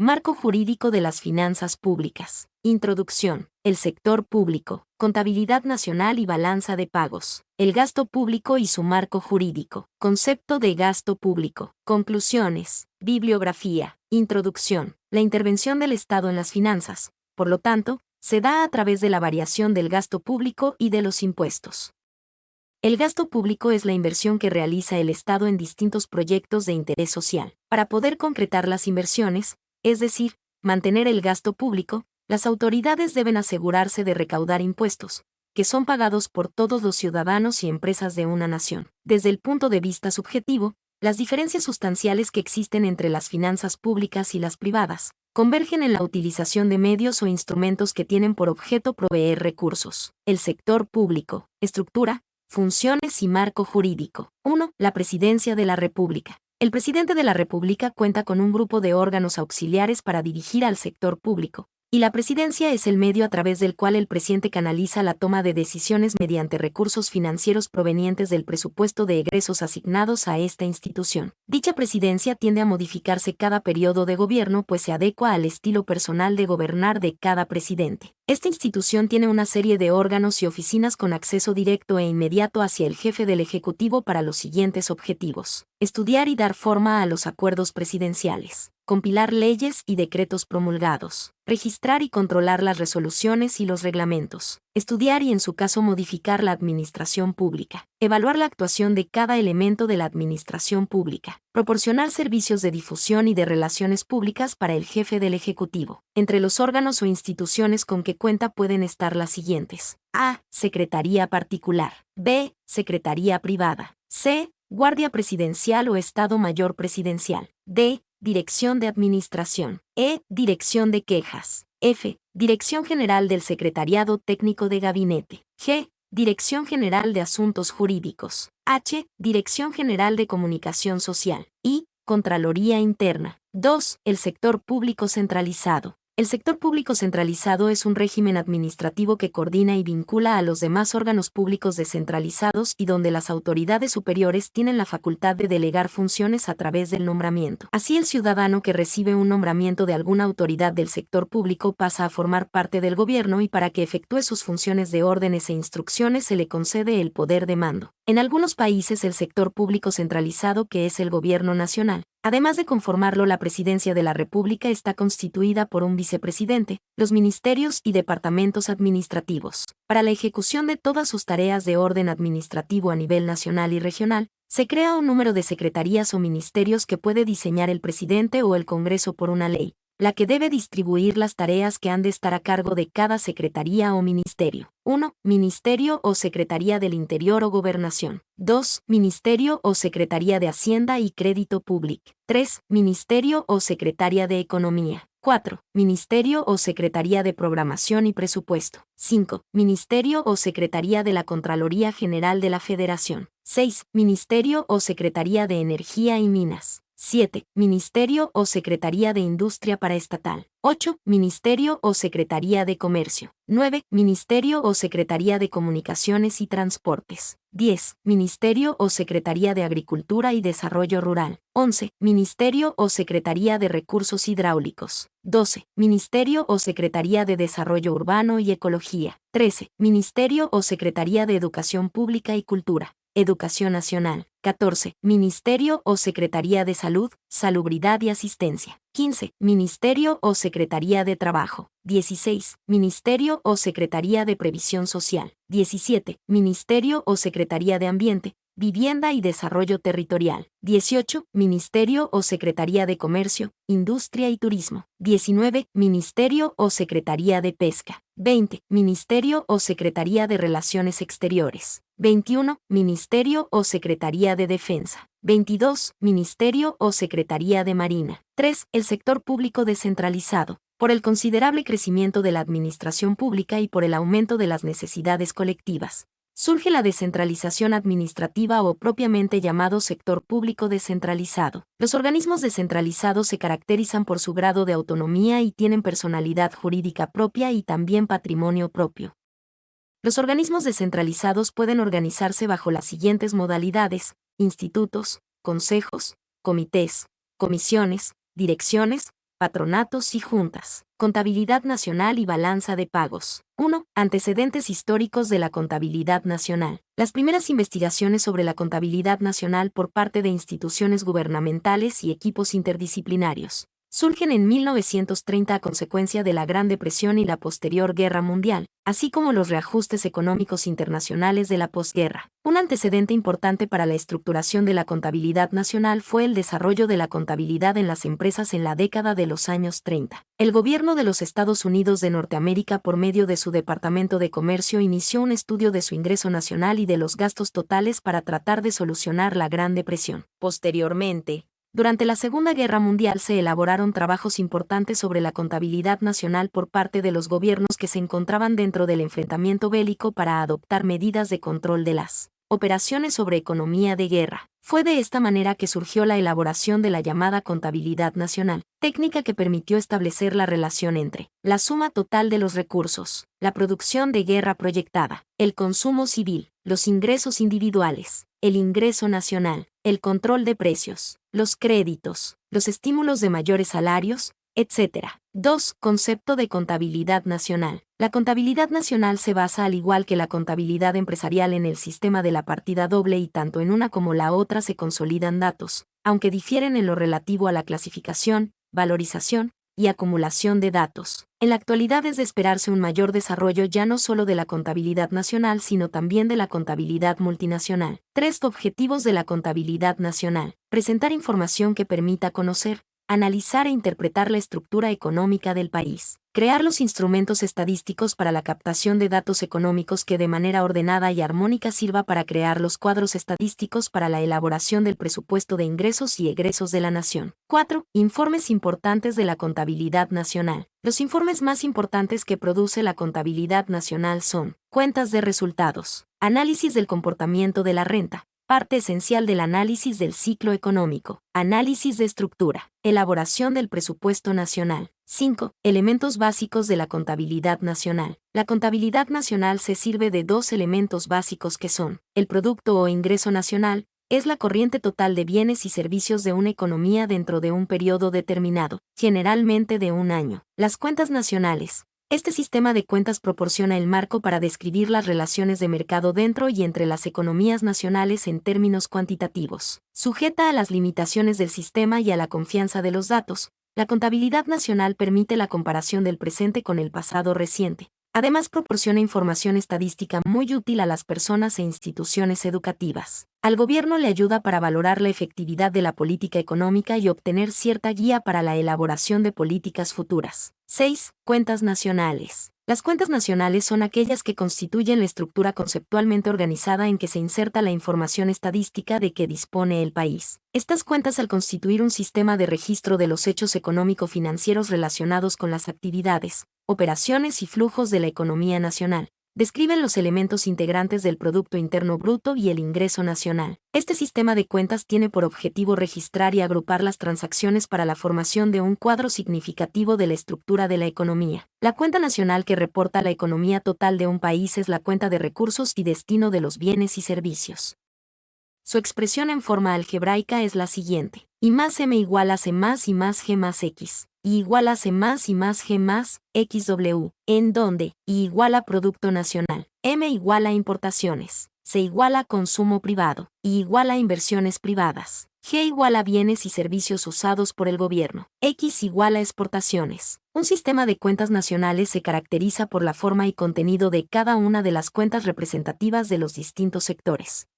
Marco jurídico de las finanzas públicas. Introducción. El sector público. Contabilidad nacional y balanza de pagos. El gasto público y su marco jurídico. Concepto de gasto público. Conclusiones. Bibliografía. Introducción. La intervención del Estado en las finanzas, por lo tanto, se da a través de la variación del gasto público y de los impuestos. El gasto público es la inversión que realiza el Estado en distintos proyectos de interés social. Para poder concretar las inversiones, es decir, mantener el gasto público, las autoridades deben asegurarse de recaudar impuestos, que son pagados por todos los ciudadanos y empresas de una nación. Desde el punto de vista subjetivo, las diferencias sustanciales que existen entre las finanzas públicas y las privadas convergen en la utilización de medios o instrumentos que tienen por objeto proveer recursos. El sector público. Estructura, funciones y marco jurídico. 1. La Presidencia de la República. El presidente de la República cuenta con un grupo de órganos auxiliares para dirigir al sector público, y la presidencia es el medio a través del cual el presidente canaliza la toma de decisiones mediante recursos financieros provenientes del presupuesto de egresos asignados a esta institución. Dicha presidencia tiende a modificarse cada periodo de gobierno, pues se adecua al estilo personal de gobernar de cada presidente. Esta institución tiene una serie de órganos y oficinas con acceso directo e inmediato hacia el jefe del Ejecutivo para los siguientes objetivos: estudiar y dar forma a los acuerdos presidenciales, compilar leyes y decretos promulgados, registrar y controlar las resoluciones y los reglamentos, estudiar y en su caso modificar la administración pública, evaluar la actuación de cada elemento de la administración pública, proporcionar servicios de difusión y de relaciones públicas para el jefe del Ejecutivo. Entre los órganos o instituciones con que cuenta pueden estar las siguientes: A. Secretaría particular. B. Secretaría privada. C. Guardia presidencial o Estado Mayor presidencial. D. Dirección de Administración. E. Dirección de Quejas. F. Dirección General del Secretariado Técnico de Gabinete. G. Dirección General de Asuntos Jurídicos. H. Dirección General de Comunicación Social. I. Contraloría Interna. 2. El sector público centralizado. El sector público centralizado es un régimen administrativo que coordina y vincula a los demás órganos públicos descentralizados y donde las autoridades superiores tienen la facultad de delegar funciones a través del nombramiento. Así, el ciudadano que recibe un nombramiento de alguna autoridad del sector público pasa a formar parte del gobierno y para que efectúe sus funciones de órdenes e instrucciones se le concede el poder de mando. En algunos países el sector público centralizado, que es el gobierno nacional, además de conformarlo la Presidencia de la República, está constituida por un vicepresidente, los ministerios y departamentos administrativos. Para la ejecución de todas sus tareas de orden administrativo a nivel nacional y regional, se crea un número de secretarías o ministerios que puede diseñar el presidente o el Congreso por una ley, la que debe distribuir las tareas que han de estar a cargo de cada secretaría o ministerio. 1. Ministerio o Secretaría del Interior o Gobernación. 2. Ministerio o Secretaría de Hacienda y Crédito Público. 3. Ministerio o Secretaría de Economía. 4. Ministerio o Secretaría de Programación y Presupuesto. 5. Ministerio o Secretaría de la Contraloría General de la Federación. 6. Ministerio o Secretaría de Energía y Minas. 7. Ministerio o Secretaría de Industria Paraestatal. 8. Ministerio o Secretaría de Comercio. 9. Ministerio o Secretaría de Comunicaciones y Transportes. 10. Ministerio o Secretaría de Agricultura y Desarrollo Rural. 11. Ministerio o Secretaría de Recursos Hidráulicos. 12. Ministerio o Secretaría de Desarrollo Urbano y Ecología. 13. Ministerio o Secretaría de Educación Pública y Cultura. Educación Nacional. 14. Ministerio o Secretaría de Salud, Salubridad y Asistencia. 15. Ministerio o Secretaría de Trabajo. 16. Ministerio o Secretaría de Previsión Social. 17. Ministerio o Secretaría de Ambiente, Vivienda y Desarrollo Territorial. 18. Ministerio o Secretaría de Comercio, Industria y Turismo. 19. Ministerio o Secretaría de Pesca. 20. Ministerio o Secretaría de Relaciones Exteriores. 21. Ministerio o Secretaría de Defensa. 22. Ministerio o Secretaría de Marina. 3. El sector público descentralizado. Por el considerable crecimiento de la administración pública y por el aumento de las necesidades colectivas, surge la descentralización administrativa o propiamente llamado sector público descentralizado. Los organismos descentralizados se caracterizan por su grado de autonomía y tienen personalidad jurídica propia y también patrimonio propio. Los organismos descentralizados pueden organizarse bajo las siguientes modalidades: institutos, consejos, comités, comisiones, direcciones, patronatos y juntas. Contabilidad nacional y balanza de pagos. 1. Antecedentes históricos de la contabilidad nacional. Las primeras investigaciones sobre la contabilidad nacional por parte de instituciones gubernamentales y equipos interdisciplinarios surgen en 1930 a consecuencia de la Gran Depresión y la posterior Guerra Mundial, así como los reajustes económicos internacionales de la posguerra. Un antecedente importante para la estructuración de la contabilidad nacional fue el desarrollo de la contabilidad en las empresas en la década de los años 30. El gobierno de los Estados Unidos de Norteamérica, por medio de su Departamento de Comercio, inició un estudio de su ingreso nacional y de los gastos totales para tratar de solucionar la Gran Depresión. Posteriormente, durante la Segunda Guerra Mundial se elaboraron trabajos importantes sobre la contabilidad nacional por parte de los gobiernos que se encontraban dentro del enfrentamiento bélico para adoptar medidas de control de las operaciones sobre economía de guerra. Fue de esta manera que surgió la elaboración de la llamada contabilidad nacional, técnica que permitió establecer la relación entre la suma total de los recursos, la producción de guerra proyectada, el consumo civil, los ingresos individuales, el ingreso nacional, el control de precios, los créditos, los estímulos de mayores salarios, etc. 2. Concepto de contabilidad nacional. La contabilidad nacional se basa, al igual que la contabilidad empresarial, en el sistema de la partida doble, y tanto en una como la otra se consolidan datos, aunque difieren en lo relativo a la clasificación, valorización y acumulación de datos. En la actualidad es de esperarse un mayor desarrollo ya no solo de la contabilidad nacional, sino también de la contabilidad multinacional. 3. Objetivos de la contabilidad nacional. Presentar información que permita conocer, analizar e interpretar la estructura económica del país. Crear los instrumentos estadísticos para la captación de datos económicos que de manera ordenada y armónica sirva para crear los cuadros estadísticos para la elaboración del presupuesto de ingresos y egresos de la nación. 4. Informes importantes de la contabilidad nacional. Los informes más importantes que produce la contabilidad nacional son: cuentas de resultados, análisis del comportamiento de la renta, parte esencial del análisis del ciclo económico, análisis de estructura, elaboración del presupuesto nacional. 5. Elementos básicos de la contabilidad nacional. La contabilidad nacional se sirve de dos elementos básicos que son: el producto o ingreso nacional, es la corriente total de bienes y servicios de una economía dentro de un periodo determinado, generalmente de un año. Las cuentas nacionales. Este sistema de cuentas proporciona el marco para describir las relaciones de mercado dentro y entre las economías nacionales en términos cuantitativos. Sujeta a las limitaciones del sistema y a la confianza de los datos, la contabilidad nacional permite la comparación del presente con el pasado reciente. Además, proporciona información estadística muy útil a las personas e instituciones educativas. Al gobierno le ayuda para valorar la efectividad de la política económica y obtener cierta guía para la elaboración de políticas futuras. 6. Cuentas nacionales. Las cuentas nacionales son aquellas que constituyen la estructura conceptualmente organizada en que se inserta la información estadística de que dispone el país. Estas cuentas, al constituir un sistema de registro de los hechos económico-financieros relacionados con las actividades, operaciones y flujos de la economía nacional, describen los elementos integrantes del Producto Interno Bruto y el ingreso nacional. Este sistema de cuentas tiene por objetivo registrar y agrupar las transacciones para la formación de un cuadro significativo de la estructura de la economía. La cuenta nacional que reporta la economía total de un país es la cuenta de recursos y destino de los bienes y servicios. Su expresión en forma algebraica es la siguiente: I más M igual a C más I más G más X, I igual a C más I más G más XW, en donde I igual a Producto Nacional, M igual a importaciones, C igual a consumo privado, I igual a inversiones privadas, G igual a bienes y servicios usados por el gobierno, X igual a exportaciones. Un sistema de cuentas nacionales se caracteriza por la forma y contenido de cada una de las cuentas representativas de los distintos sectores.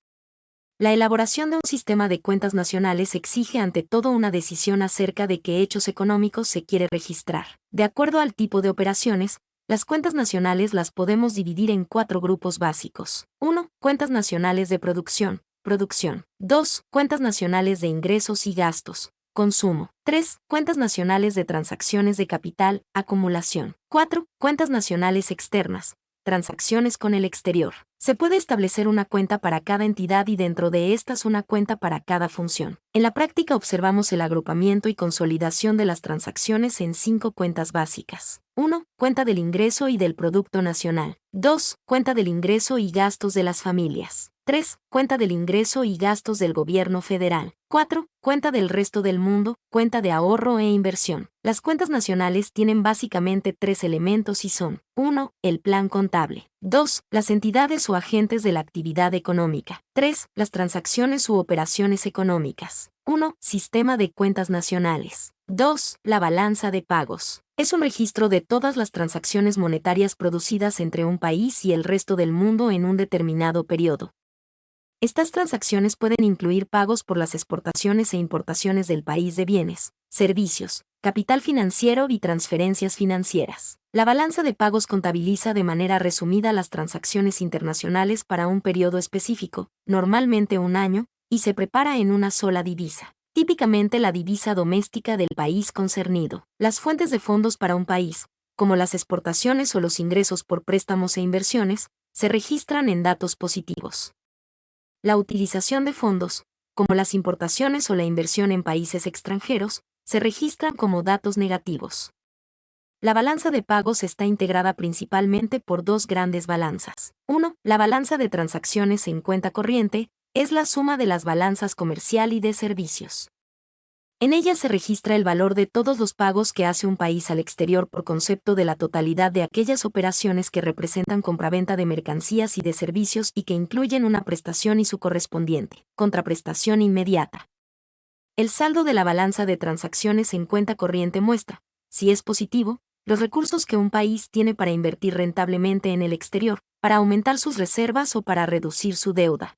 La elaboración de un sistema de cuentas nacionales exige ante todo una decisión acerca de qué hechos económicos se quiere registrar. De acuerdo al tipo de operaciones, las cuentas nacionales las podemos dividir en 4 grupos básicos. 1. Cuentas nacionales de producción, producción. 2. Cuentas nacionales de ingresos y gastos, consumo. 3. Cuentas nacionales de transacciones de capital, acumulación. 4. Cuentas nacionales externas, transacciones con el exterior. Se puede establecer una cuenta para cada entidad y dentro de estas una cuenta para cada función. En la práctica observamos el agrupamiento y consolidación de las transacciones en 5 cuentas básicas. 1. Cuenta del ingreso y del Producto Nacional. 2. Cuenta del ingreso y gastos de las familias. 3. Cuenta del ingreso y gastos del gobierno federal. 4. Cuenta del resto del mundo, cuenta de ahorro e inversión. Las cuentas nacionales tienen básicamente 3 elementos y son: 1. El plan contable. 2. Las entidades o agentes de la actividad económica. 3. Las transacciones u operaciones económicas. 1. Sistema de cuentas nacionales. 2. La balanza de pagos. Es un registro de todas las transacciones monetarias producidas entre un país y el resto del mundo en un determinado periodo. Estas transacciones pueden incluir pagos por las exportaciones e importaciones del país de bienes, servicios, capital financiero y transferencias financieras. La balanza de pagos contabiliza de manera resumida las transacciones internacionales para un periodo específico, normalmente un año, y se prepara en una sola divisa, típicamente la divisa doméstica del país concernido. Las fuentes de fondos para un país, como las exportaciones o los ingresos por préstamos e inversiones, se registran en datos positivos. La utilización de fondos, como las importaciones o la inversión en países extranjeros, se registran como datos negativos. La balanza de pagos está integrada principalmente por 2 grandes balanzas. 1. La balanza de transacciones en cuenta corriente es la suma de las balanzas comercial y de servicios. En ella se registra el valor de todos los pagos que hace un país al exterior por concepto de la totalidad de aquellas operaciones que representan compraventa de mercancías y de servicios y que incluyen una prestación y su correspondiente contraprestación inmediata. El saldo de la balanza de transacciones en cuenta corriente muestra, si es positivo, los recursos que un país tiene para invertir rentablemente en el exterior, para aumentar sus reservas o para reducir su deuda.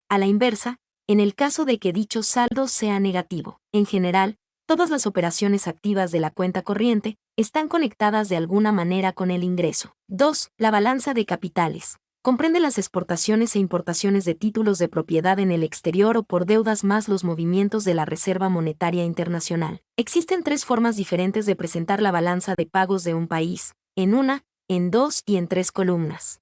A la inversa, en el caso de que dicho saldo sea negativo, en general, todas las operaciones activas de la cuenta corriente están conectadas de alguna manera con el ingreso. 2. La balanza de capitales. Comprende las exportaciones e importaciones de títulos de propiedad en el exterior o por deudas más los movimientos de la Reserva Monetaria Internacional. Existen 3 formas diferentes de presentar la balanza de pagos de un país: en una, en 2 y en 3 columnas.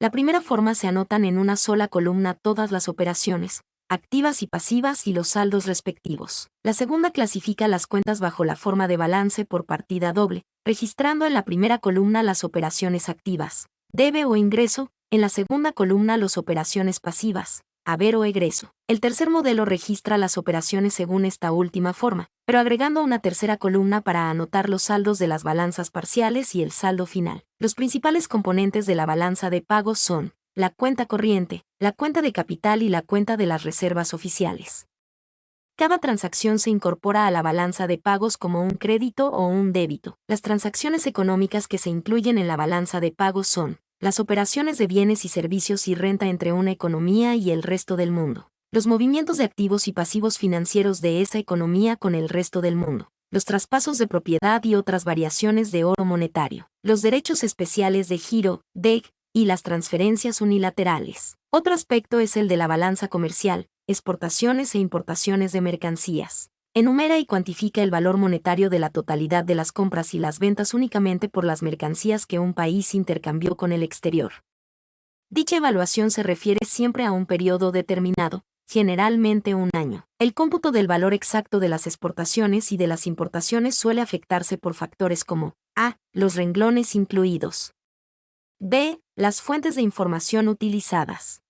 La primera forma se anotan en una sola columna todas las operaciones, activas y pasivas y los saldos respectivos. La segunda clasifica las cuentas bajo la forma de balance por partida doble, registrando en la primera columna las operaciones activas, debe o ingreso, en la segunda columna las operaciones pasivas, haber o egreso. El tercer modelo registra las operaciones según esta última forma, pero agregando una tercera columna para anotar los saldos de las balanzas parciales y el saldo final. Los principales componentes de la balanza de pagos son la cuenta corriente, la cuenta de capital y la cuenta de las reservas oficiales. Cada transacción se incorpora a la balanza de pagos como un crédito o un débito. Las transacciones económicas que se incluyen en la balanza de pagos son las operaciones de bienes y servicios y renta entre una economía y el resto del mundo, los movimientos de activos y pasivos financieros de esa economía con el resto del mundo, los traspasos de propiedad y otras variaciones de oro monetario, los derechos especiales de giro, DEG, y las transferencias unilaterales. Otro aspecto es el de la balanza comercial, exportaciones e importaciones de mercancías. Enumera y cuantifica el valor monetario de la totalidad de las compras y las ventas únicamente por las mercancías que un país intercambió con el exterior. Dicha evaluación se refiere siempre a un periodo determinado, generalmente un año. El cómputo del valor exacto de las exportaciones y de las importaciones suele afectarse por factores como a. Los renglones incluidos. b. Las fuentes de información utilizadas.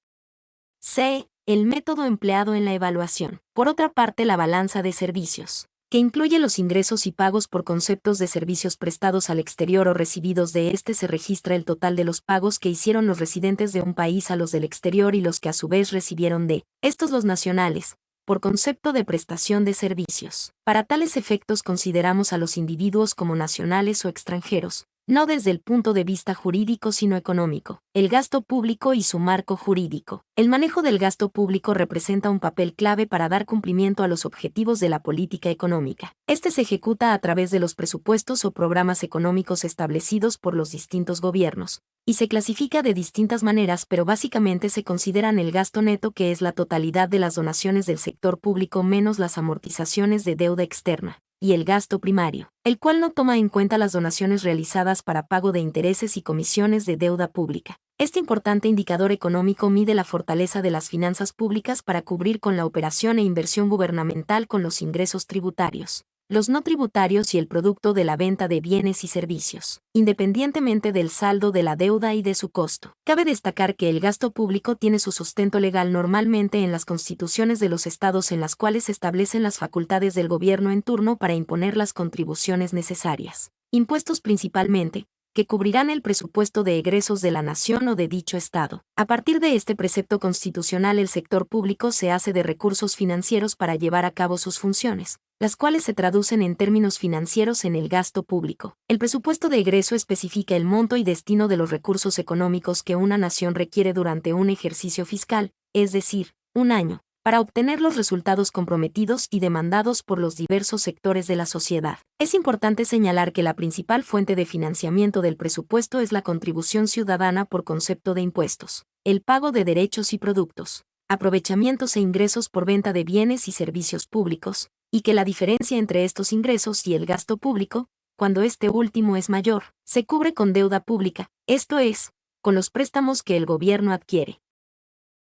c. El método empleado en la evaluación. Por otra parte, la balanza de servicios, que incluye los ingresos y pagos por conceptos de servicios prestados al exterior o recibidos de este, se registra el total de los pagos que hicieron los residentes de un país a los del exterior y los que a su vez recibieron de estos los nacionales, por concepto de prestación de servicios. Para tales efectos consideramos a los individuos como nacionales o extranjeros, no desde el punto de vista jurídico sino económico, el gasto público y su marco jurídico. El manejo del gasto público representa un papel clave para dar cumplimiento a los objetivos de la política económica. Este se ejecuta a través de los presupuestos o programas económicos establecidos por los distintos gobiernos, y se clasifica de distintas maneras, pero básicamente se consideran el gasto neto, que es la totalidad de las donaciones del sector público menos las amortizaciones de deuda externa, y el gasto primario, el cual no toma en cuenta las donaciones realizadas para pago de intereses y comisiones de deuda pública. Este importante indicador económico mide la fortaleza de las finanzas públicas para cubrir con la operación e inversión gubernamental con los ingresos tributarios, los no tributarios y el producto de la venta de bienes y servicios, independientemente del saldo de la deuda y de su costo. Cabe destacar que el gasto público tiene su sustento legal normalmente en las constituciones de los estados, en las cuales se establecen las facultades del gobierno en turno para imponer las contribuciones necesarias, impuestos principalmente, que cubrirán el presupuesto de egresos de la nación o de dicho estado. A partir de este precepto constitucional, el sector público se hace de recursos financieros para llevar a cabo sus funciones, las cuales se traducen en términos financieros en el gasto público. El presupuesto de egreso especifica el monto y destino de los recursos económicos que una nación requiere durante un ejercicio fiscal, es decir, un año, para obtener los resultados comprometidos y demandados por los diversos sectores de la sociedad. Es importante señalar que la principal fuente de financiamiento del presupuesto es la contribución ciudadana por concepto de impuestos, el pago de derechos y productos, aprovechamientos e ingresos por venta de bienes y servicios públicos, y que la diferencia entre estos ingresos y el gasto público, cuando este último es mayor, se cubre con deuda pública, esto es, con los préstamos que el gobierno adquiere.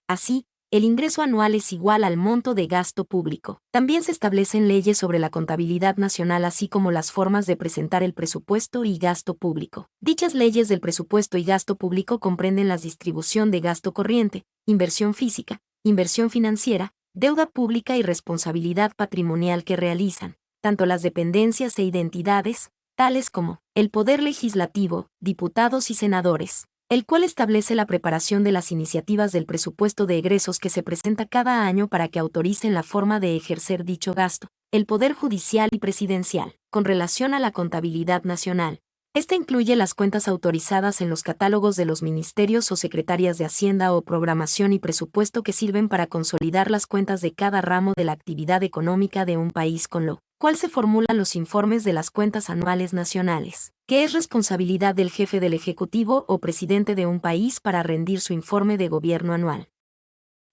Así, el ingreso anual es igual al monto de gasto público. También se establecen leyes sobre la contabilidad nacional, así como las formas de presentar el presupuesto y gasto público. Dichas leyes del presupuesto y gasto público comprenden la distribución de gasto corriente, inversión física, inversión financiera, deuda pública y responsabilidad patrimonial que realizan, tanto las dependencias e identidades, tales como el Poder Legislativo, diputados y senadores, el cual establece la preparación de las iniciativas del presupuesto de egresos que se presenta cada año para que autoricen la forma de ejercer dicho gasto, el Poder Judicial y Presidencial, con relación a la contabilidad nacional. Esta incluye las cuentas autorizadas en los catálogos de los ministerios o secretarias de Hacienda o Programación y Presupuesto, que sirven para consolidar las cuentas de cada ramo de la actividad económica de un país, con lo cual se formulan los informes de las cuentas anuales nacionales, que es responsabilidad del jefe del Ejecutivo o presidente de un país para rendir su informe de gobierno anual.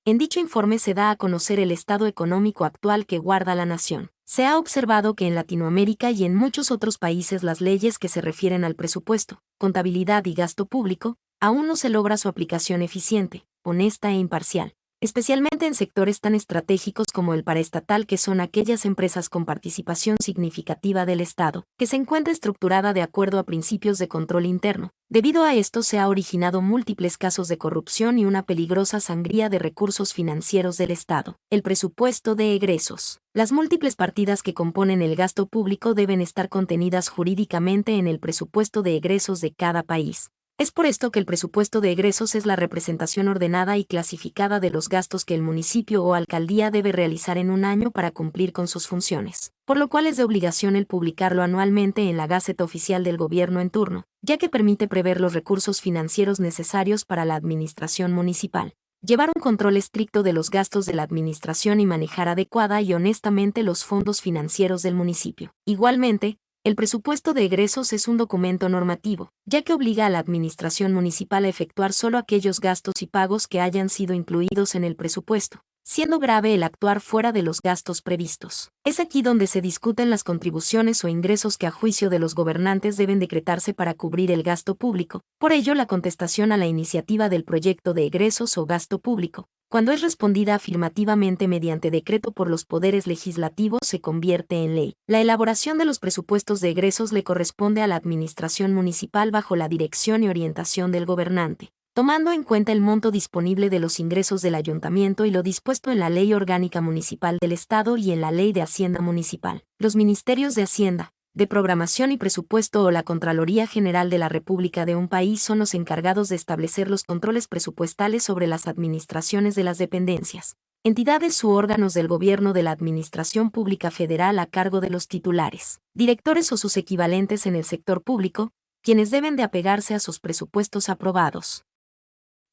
En dicho informe se da a conocer el estado económico actual que guarda la nación. Se ha observado que en Latinoamérica y en muchos otros países las leyes que se refieren al presupuesto, contabilidad y gasto público, aún no se logra su aplicación eficiente, honesta e imparcial, especialmente en sectores tan estratégicos como el paraestatal, que son aquellas empresas con participación significativa del Estado, que se encuentra estructurada de acuerdo a principios de control interno. Debido a esto se ha originado múltiples casos de corrupción y una peligrosa sangría de recursos financieros del Estado. El presupuesto de egresos. Las múltiples partidas que componen el gasto público deben estar contenidas jurídicamente en el presupuesto de egresos de cada país. Es por esto que el presupuesto de egresos es la representación ordenada y clasificada de los gastos que el municipio o alcaldía debe realizar en un año para cumplir con sus funciones, por lo cual es de obligación el publicarlo anualmente en la Gaceta Oficial del Gobierno en turno, ya que permite prever los recursos financieros necesarios para la administración municipal, llevar un control estricto de los gastos de la administración y manejar adecuada y honestamente los fondos financieros del municipio. Igualmente, el presupuesto de egresos es un documento normativo, ya que obliga a la administración municipal a efectuar solo aquellos gastos y pagos que hayan sido incluidos en el presupuesto, siendo grave el actuar fuera de los gastos previstos. Es aquí donde se discuten las contribuciones o ingresos que a juicio de los gobernantes deben decretarse para cubrir el gasto público. Por ello, la contestación a la iniciativa del proyecto de egresos o gasto público, cuando es respondida afirmativamente mediante decreto por los poderes legislativos, se convierte en ley. La elaboración de los presupuestos de egresos le corresponde a la administración municipal bajo la dirección y orientación del gobernante, tomando en cuenta el monto disponible de los ingresos del ayuntamiento y lo dispuesto en la Ley Orgánica Municipal del Estado y en la Ley de Hacienda Municipal. Los ministerios de Hacienda, de Programación y Presupuesto o la Contraloría General de la República de un país son los encargados de establecer los controles presupuestales sobre las administraciones de las dependencias, entidades u órganos del gobierno de la Administración Pública Federal a cargo de los titulares, directores o sus equivalentes en el sector público, quienes deben de apegarse a sus presupuestos aprobados.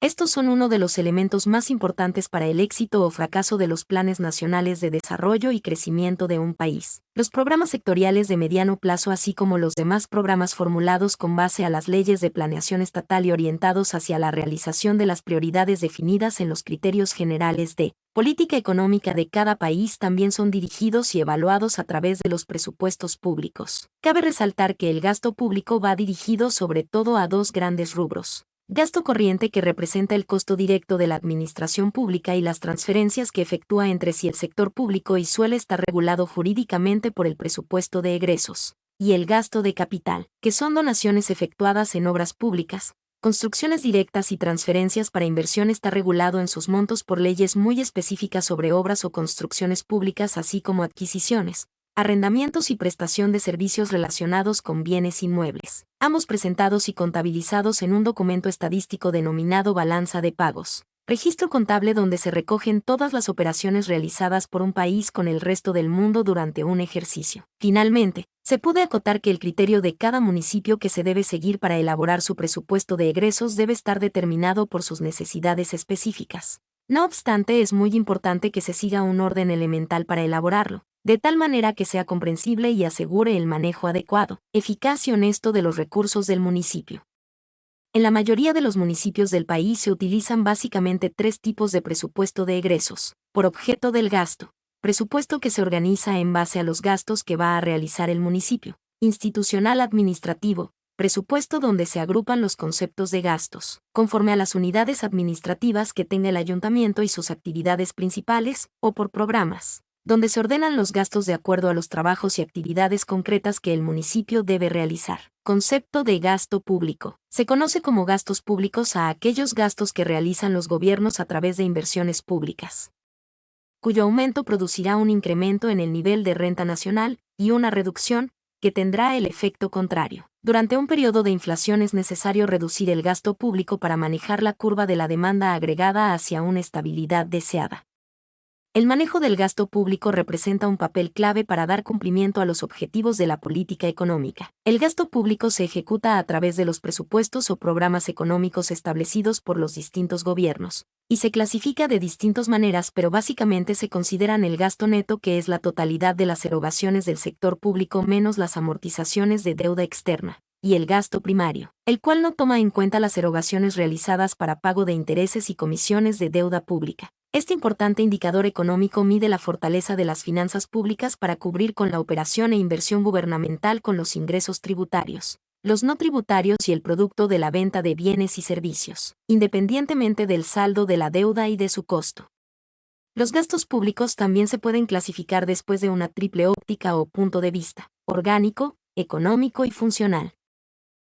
Estos son uno de los elementos más importantes para el éxito o fracaso de los planes nacionales de desarrollo y crecimiento de un país. Los programas sectoriales de mediano plazo, así como los demás programas formulados con base a las leyes de planeación estatal y orientados hacia la realización de las prioridades definidas en los criterios generales de política económica de cada país, también son dirigidos y evaluados a través de los presupuestos públicos. Cabe resaltar que el gasto público va dirigido sobre todo a dos grandes rubros: gasto corriente, que representa el costo directo de la administración pública y las transferencias que efectúa entre sí el sector público y suele estar regulado jurídicamente por el presupuesto de egresos; y el gasto de capital, que son donaciones efectuadas en obras públicas, construcciones directas y transferencias para inversión. Está regulado en sus montos por leyes muy específicas sobre obras o construcciones públicas, así como adquisiciones, arrendamientos y prestación de servicios relacionados con bienes inmuebles, ambos presentados y contabilizados en un documento estadístico denominado balanza de pagos, registro contable donde se recogen todas las operaciones realizadas por un país con el resto del mundo durante un ejercicio. Finalmente, se puede acotar que el criterio de cada municipio que se debe seguir para elaborar su presupuesto de egresos debe estar determinado por sus necesidades específicas. No obstante, es muy importante que se siga un orden elemental para elaborarlo, de tal manera que sea comprensible y asegure el manejo adecuado, eficaz y honesto de los recursos del municipio. En la mayoría de los municipios del país se utilizan básicamente tres tipos de presupuesto de egresos: por objeto del gasto, presupuesto que se organiza en base a los gastos que va a realizar el municipio; institucional administrativo, presupuesto donde se agrupan los conceptos de gastos, conforme a las unidades administrativas que tenga el ayuntamiento y sus actividades principales; o por programas, donde se ordenan los gastos de acuerdo a los trabajos y actividades concretas que el municipio debe realizar. Concepto de gasto público. Se conoce como gastos públicos a aquellos gastos que realizan los gobiernos a través de inversiones públicas, cuyo aumento producirá un incremento en el nivel de renta nacional, y una reducción, que tendrá el efecto contrario. Durante un periodo de inflación es necesario reducir el gasto público para manejar la curva de la demanda agregada hacia una estabilidad deseada. El manejo del gasto público representa un papel clave para dar cumplimiento a los objetivos de la política económica. El gasto público se ejecuta a través de los presupuestos o programas económicos establecidos por los distintos gobiernos, y se clasifica de distintas maneras, pero básicamente se consideran el gasto neto, que es la totalidad de las erogaciones del sector público menos las amortizaciones de deuda externa, y el gasto primario, el cual no toma en cuenta las erogaciones realizadas para pago de intereses y comisiones de deuda pública. Este importante indicador económico mide la fortaleza de las finanzas públicas para cubrir con la operación e inversión gubernamental con los ingresos tributarios, los no tributarios y el producto de la venta de bienes y servicios, independientemente del saldo de la deuda y de su costo. Los gastos públicos también se pueden clasificar después de una triple óptica o punto de vista: orgánico, económico y funcional.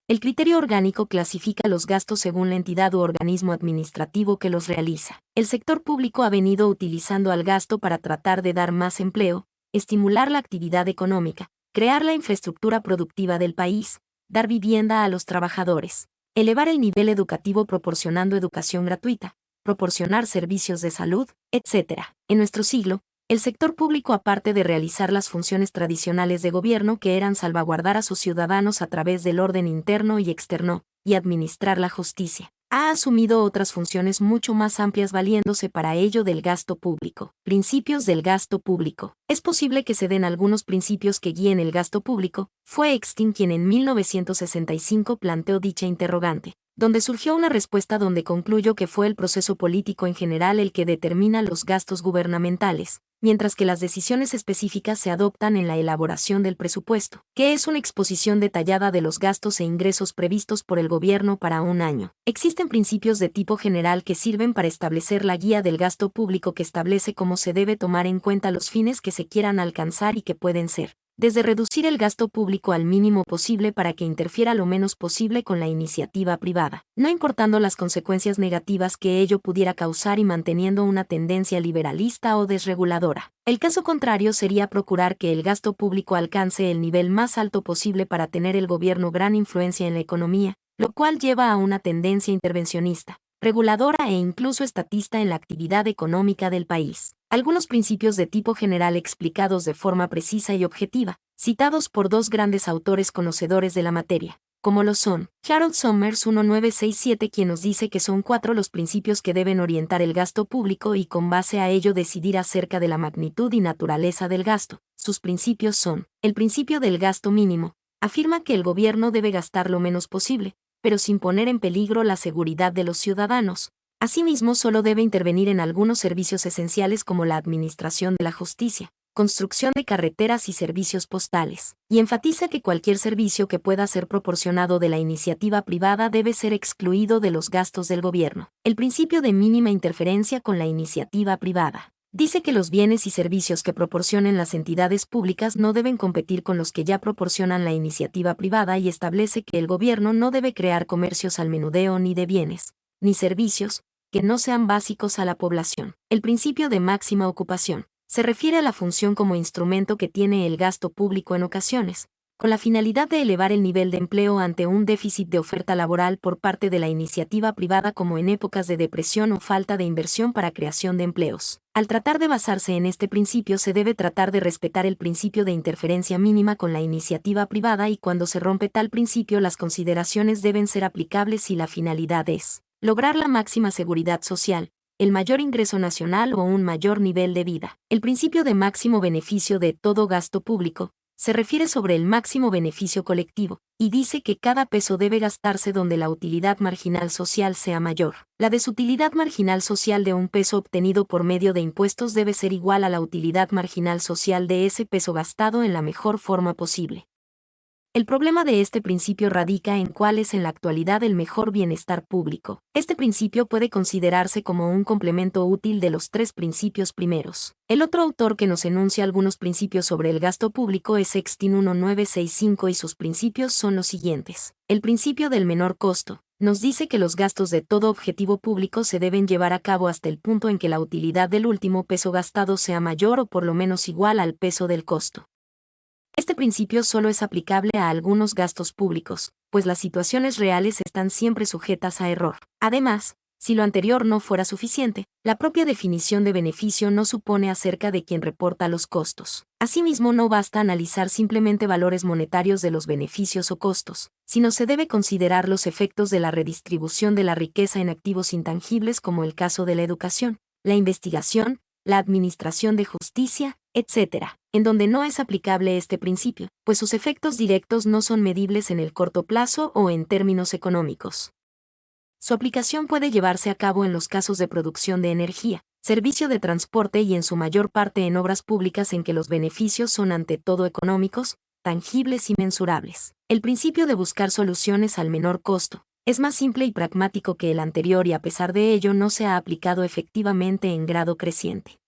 El criterio orgánico clasifica los gastos según la entidad u organismo administrativo que los realiza. El sector público ha venido utilizando al gasto para tratar de dar más empleo, estimular la actividad económica, crear la infraestructura productiva del país, dar vivienda a los trabajadores, elevar el nivel educativo proporcionando educación gratuita, proporcionar servicios de salud, etc. En nuestro siglo, el sector público, aparte de realizar las funciones tradicionales de gobierno, que eran salvaguardar a sus ciudadanos a través del orden interno y externo, y administrar la justicia, ha asumido otras funciones mucho más amplias, valiéndose para ello del gasto público. Principios del gasto público. Es posible que se den algunos principios que guíen el gasto público. Fue Extin quien en 1965 planteó dicha interrogante, donde surgió una respuesta donde concluyó que fue el proceso político en general el que determina los gastos gubernamentales, mientras que las decisiones específicas se adoptan en la elaboración del presupuesto, que es una exposición detallada de los gastos e ingresos previstos por el gobierno para un año. Existen principios de tipo general que sirven para establecer la guía del gasto público, que establece cómo se debe tomar en cuenta los fines que se quieran alcanzar y que pueden ser: desde reducir el gasto público al mínimo posible para que interfiera lo menos posible con la iniciativa privada, no importando las consecuencias negativas que ello pudiera causar y manteniendo una tendencia liberalista o desreguladora. El caso contrario sería procurar que el gasto público alcance el nivel más alto posible para tener el gobierno gran influencia en la economía, lo cual lleva a una tendencia intervencionista, reguladora e incluso estatista en la actividad económica del país. Algunos principios de tipo general explicados de forma precisa y objetiva, citados por dos grandes autores conocedores de la materia, como lo son. Harold Summers 1967, quien nos dice que son 4 los principios que deben orientar el gasto público y con base a ello decidir acerca de la magnitud y naturaleza del gasto. Sus principios son: el principio del gasto mínimo. Afirma que el gobierno debe gastar lo menos posible, pero sin poner en peligro la seguridad de los ciudadanos. Asimismo, solo debe intervenir en algunos servicios esenciales como la administración de la justicia, construcción de carreteras y servicios postales, y enfatiza que cualquier servicio que pueda ser proporcionado de la iniciativa privada debe ser excluido de los gastos del gobierno. El principio de mínima interferencia con la iniciativa privada. Dice que los bienes y servicios que proporcionen las entidades públicas no deben competir con los que ya proporcionan la iniciativa privada y establece que el gobierno no debe crear comercios al menudeo ni de bienes, ni servicios, que no sean básicos a la población. El principio de máxima ocupación se refiere a la función como instrumento que tiene el gasto público en ocasiones, con la finalidad de elevar el nivel de empleo ante un déficit de oferta laboral por parte de la iniciativa privada, como en épocas de depresión o falta de inversión para creación de empleos. Al tratar de basarse en este principio, se debe tratar de respetar el principio de interferencia mínima con la iniciativa privada, y cuando se rompe tal principio, las consideraciones deben ser aplicables si la finalidad es lograr la máxima seguridad social, el mayor ingreso nacional o un mayor nivel de vida. El principio de máximo beneficio de todo gasto público se refiere sobre el máximo beneficio colectivo, y dice que cada peso debe gastarse donde la utilidad marginal social sea mayor. La desutilidad marginal social de un peso obtenido por medio de impuestos debe ser igual a la utilidad marginal social de ese peso gastado en la mejor forma posible. El problema de este principio radica en cuál es en la actualidad el mejor bienestar público. Este principio puede considerarse como un complemento útil de los 3 principios primeros. El otro autor que nos enuncia algunos principios sobre el gasto público es Sextin 1965, y sus principios son los siguientes. El principio del menor costo nos dice que los gastos de todo objetivo público se deben llevar a cabo hasta el punto en que la utilidad del último peso gastado sea mayor o por lo menos igual al peso del costo. Este principio solo es aplicable a algunos gastos públicos, pues las situaciones reales están siempre sujetas a error. Además, si lo anterior no fuera suficiente, la propia definición de beneficio no supone acerca de quien reporta los costos. Asimismo, no basta analizar simplemente valores monetarios de los beneficios o costos, sino se debe considerar los efectos de la redistribución de la riqueza en activos intangibles, como el caso de la educación, la investigación, la administración de justicia, etc., en donde no es aplicable este principio, pues sus efectos directos no son medibles en el corto plazo o en términos económicos. Su aplicación puede llevarse a cabo en los casos de producción de energía, servicio de transporte y en su mayor parte en obras públicas en que los beneficios son ante todo económicos, tangibles y mensurables. El principio de buscar soluciones al menor costo es más simple y pragmático que el anterior, y a pesar de ello no se ha aplicado efectivamente en grado creciente.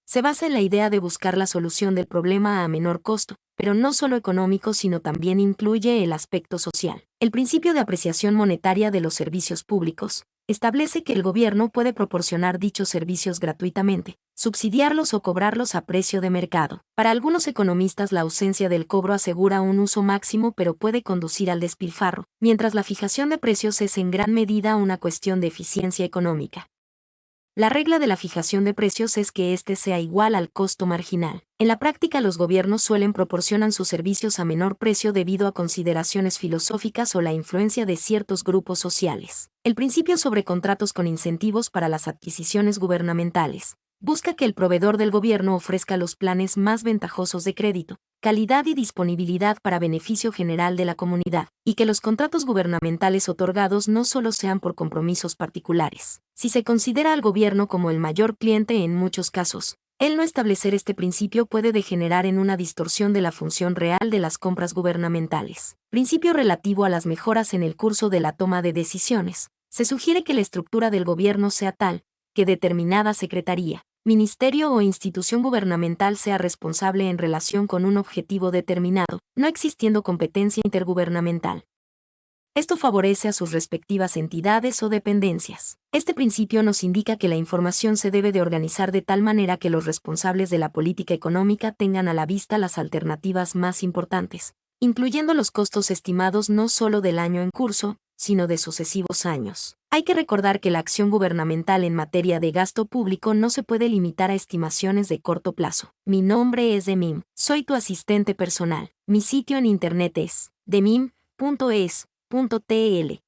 Se basa en la idea de buscar la solución del problema a menor costo, pero no solo económico, sino también incluye el aspecto social. El principio de apreciación monetaria de los servicios públicos establece que el gobierno puede proporcionar dichos servicios gratuitamente, subsidiarlos o cobrarlos a precio de mercado. Para algunos economistas, la ausencia del cobro asegura un uso máximo, pero puede conducir al despilfarro, mientras la fijación de precios es en gran medida una cuestión de eficiencia económica. La regla de la fijación de precios es que éste sea igual al costo marginal. En la práctica, los gobiernos suelen proporcionar sus servicios a menor precio debido a consideraciones filosóficas o la influencia de ciertos grupos sociales. El principio sobre contratos con incentivos para las adquisiciones gubernamentales busca que el proveedor del gobierno ofrezca los planes más ventajosos de crédito, calidad y disponibilidad para beneficio general de la comunidad, y que los contratos gubernamentales otorgados no solo sean por compromisos particulares. Si se considera al gobierno como el mayor cliente en muchos casos, el no establecer este principio puede degenerar en una distorsión de la función real de las compras gubernamentales. Principio relativo a las mejoras en el curso de la toma de decisiones. Se sugiere que la estructura del gobierno sea tal que determinada secretaría, ministerio o institución gubernamental sea responsable en relación con un objetivo determinado, no existiendo competencia intergubernamental. Esto favorece a sus respectivas entidades o dependencias. Este principio nos indica que la información se debe de organizar de tal manera que los responsables de la política económica tengan a la vista las alternativas más importantes, incluyendo los costos estimados no solo del año en curso, sino de sucesivos años. Hay que recordar que la acción gubernamental en materia de gasto público no se puede limitar a estimaciones de corto plazo. Mi nombre es Demim, soy tu asistente personal. Mi sitio en internet es demim.com. .es.tl